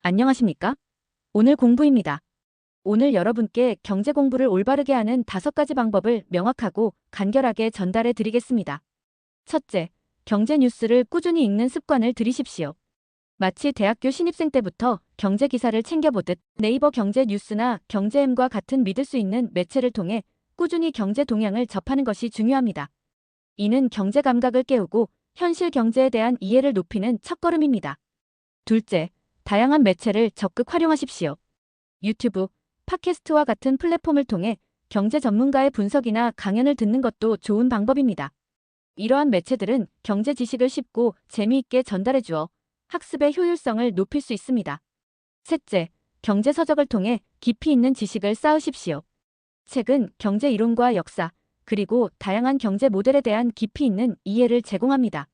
안녕하십니까? 오늘 공부입니다. 오늘 여러분께 경제 공부를 올바르게 하는 5가지 방법을 명확하고 간결하게 전달해 드리겠습니다. 첫째, 경제 뉴스를 꾸준히 읽는 습관을 들이십시오. 마치 대학교 신입생 때부터 경제 기사를 챙겨보듯 네이버 경제 뉴스나 경제엠과 같은 믿을 수 있는 매체를 통해 꾸준히 경제 동향을 접하는 것이 중요합니다. 이는 경제 감각을 깨우고 현실 경제에 대한 이해를 높이는 첫걸음입니다. 둘째, 다양한 매체를 적극 활용하십시오. 유튜브, 팟캐스트와 같은 플랫폼을 통해 경제 전문가의 분석이나 강연을 듣는 것도 좋은 방법입니다. 이러한 매체들은 경제 지식을 쉽고 재미있게 전달해 주어 학습의 효율성을 높일 수 있습니다. 셋째, 경제 서적을 통해 깊이 있는 지식을 쌓으십시오. 책은 경제 이론과 역사, 그리고 다양한 경제 모델에 대한 깊이 있는 이해를 제공합니다.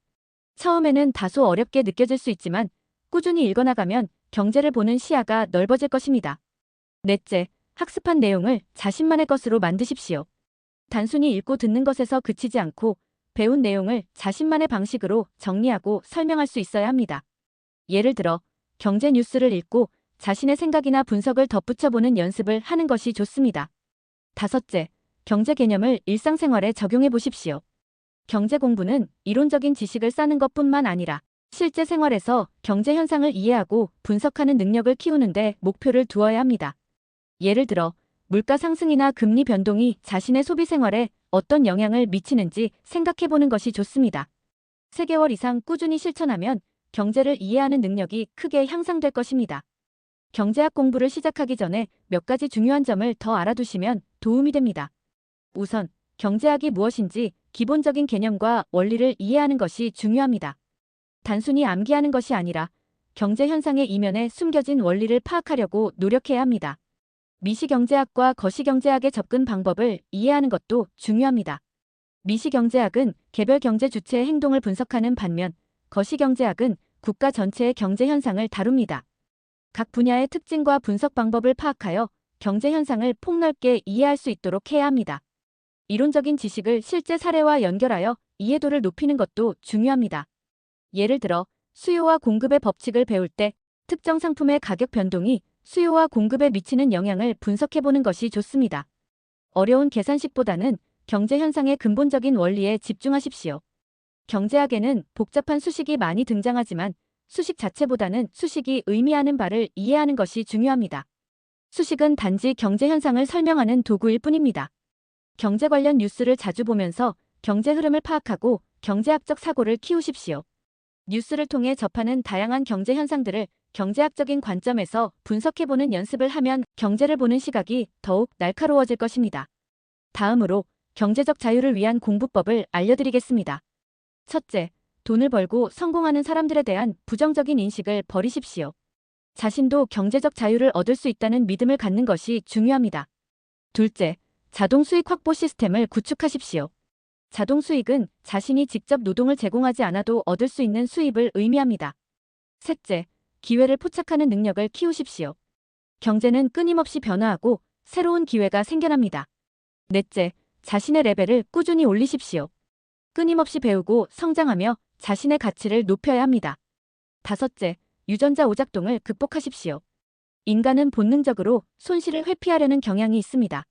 처음에는 다소 어렵게 느껴질 수 있지만 꾸준히 읽어나가면 경제를 보는 시야가 넓어질 것입니다. 넷째, 학습한 내용을 자신만의 것으로 만드십시오. 단순히 읽고 듣는 것에서 그치지 않고 배운 내용을 자신만의 방식으로 정리하고 설명할 수 있어야 합니다. 예를 들어, 경제 뉴스를 읽고 자신의 생각이나 분석을 덧붙여보는 연습을 하는 것이 좋습니다. 다섯째, 경제 개념을 일상생활에 적용해 보십시오. 경제 공부는 이론적인 지식을 쌓는 것뿐만 아니라 실제 생활에서 경제 현상을 이해하고 분석하는 능력을 키우는데 목표를 두어야 합니다. 예를 들어, 물가 상승이나 금리 변동이 자신의 소비 생활에 어떤 영향을 미치는지 생각해보는 것이 좋습니다. 3개월 이상 꾸준히 실천하면 경제를 이해하는 능력이 크게 향상될 것입니다. 경제학 공부를 시작하기 전에 몇 가지 중요한 점을 더 알아두시면 도움이 됩니다. 우선, 경제학이 무엇인지 기본적인 개념과 원리를 이해하는 것이 중요합니다. 단순히 암기하는 것이 아니라 경제 현상의 이면에 숨겨진 원리를 파악하려고 노력해야 합니다. 미시경제학과 거시경제학의 접근 방법을 이해하는 것도 중요합니다. 미시경제학은 개별 경제 주체의 행동을 분석하는 반면 거시경제학은 국가 전체의 경제 현상을 다룹니다. 각 분야의 특징과 분석 방법을 파악하여 경제 현상을 폭넓게 이해할 수 있도록 해야 합니다. 이론적인 지식을 실제 사례와 연결하여 이해도를 높이는 것도 중요합니다. 예를 들어, 수요와 공급의 법칙을 배울 때 특정 상품의 가격 변동이 수요와 공급에 미치는 영향을 분석해보는 것이 좋습니다. 어려운 계산식보다는 경제 현상의 근본적인 원리에 집중하십시오. 경제학에는 복잡한 수식이 많이 등장하지만 수식 자체보다는 수식이 의미하는 바를 이해하는 것이 중요합니다. 수식은 단지 경제 현상을 설명하는 도구일 뿐입니다. 경제 관련 뉴스를 자주 보면서 경제 흐름을 파악하고 경제학적 사고를 키우십시오. 뉴스를 통해 접하는 다양한 경제 현상들을 경제학적인 관점에서 분석해보는 연습을 하면 경제를 보는 시각이 더욱 날카로워질 것입니다. 다음으로 경제적 자유를 위한 공부법을 알려드리겠습니다. 첫째, 돈을 벌고 성공하는 사람들에 대한 부정적인 인식을 버리십시오. 자신도 경제적 자유를 얻을 수 있다는 믿음을 갖는 것이 중요합니다. 둘째, 자동 수익 확보 시스템을 구축하십시오. 자동 수익은 자신이 직접 노동을 제공하지 않아도 얻을 수 있는 수입을 의미합니다. 셋째, 기회를 포착하는 능력을 키우십시오. 경제는 끊임없이 변화하고 새로운 기회가 생겨납니다. 넷째, 자신의 레벨을 꾸준히 올리십시오. 끊임없이 배우고 성장하며 자신의 가치를 높여야 합니다. 다섯째, 유전자 오작동을 극복하십시오. 인간은 본능적으로 손실을 회피하려는 경향이 있습니다.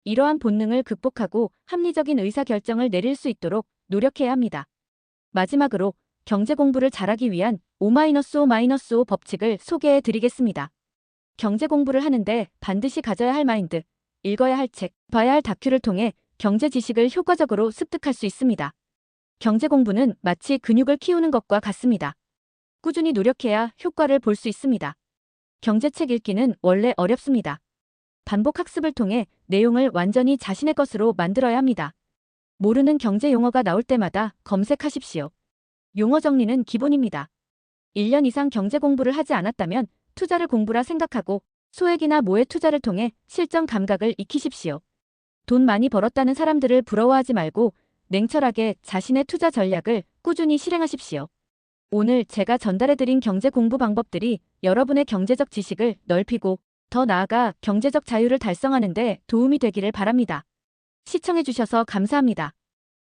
이러한 본능을 극복하고 합리적인 의사결정을 내릴 수 있도록 노력해야 합니다. 마지막으로 경제 공부를 잘하기 위한 O-5-5 법칙을 소개해 드리겠습니다. 경제 공부를 하는데 반드시 가져야 할 마인드, 읽어야 할 책, 봐야 할 다큐를 통해 경제 지식을 효과적으로 습득할 수 있습니다. 경제 공부는 마치 근육을 키우는 것과 같습니다. 꾸준히 노력해야 효과를 볼 수 있습니다. 경제책 읽기는 원래 어렵습니다. 반복 학습을 통해 내용을 완전히 자신의 것으로 만들어야 합니다. 모르는 경제 용어가 나올 때마다 검색하십시오. 용어 정리는 기본입니다. 1년 이상 경제 공부를 하지 않았다면 투자를 공부라 생각하고 소액이나 모의 투자를 통해 실전 감각을 익히십시오. 돈 많이 벌었다는 사람들을 부러워하지 말고 냉철하게 자신의 투자 전략을 꾸준히 실행하십시오. 오늘 제가 전달해드린 경제 공부 방법들이 여러분의 경제적 지식을 넓히고 더 나아가 경제적 자유를 달성하는 데 도움이 되기를 바랍니다. 시청해주셔서 감사합니다.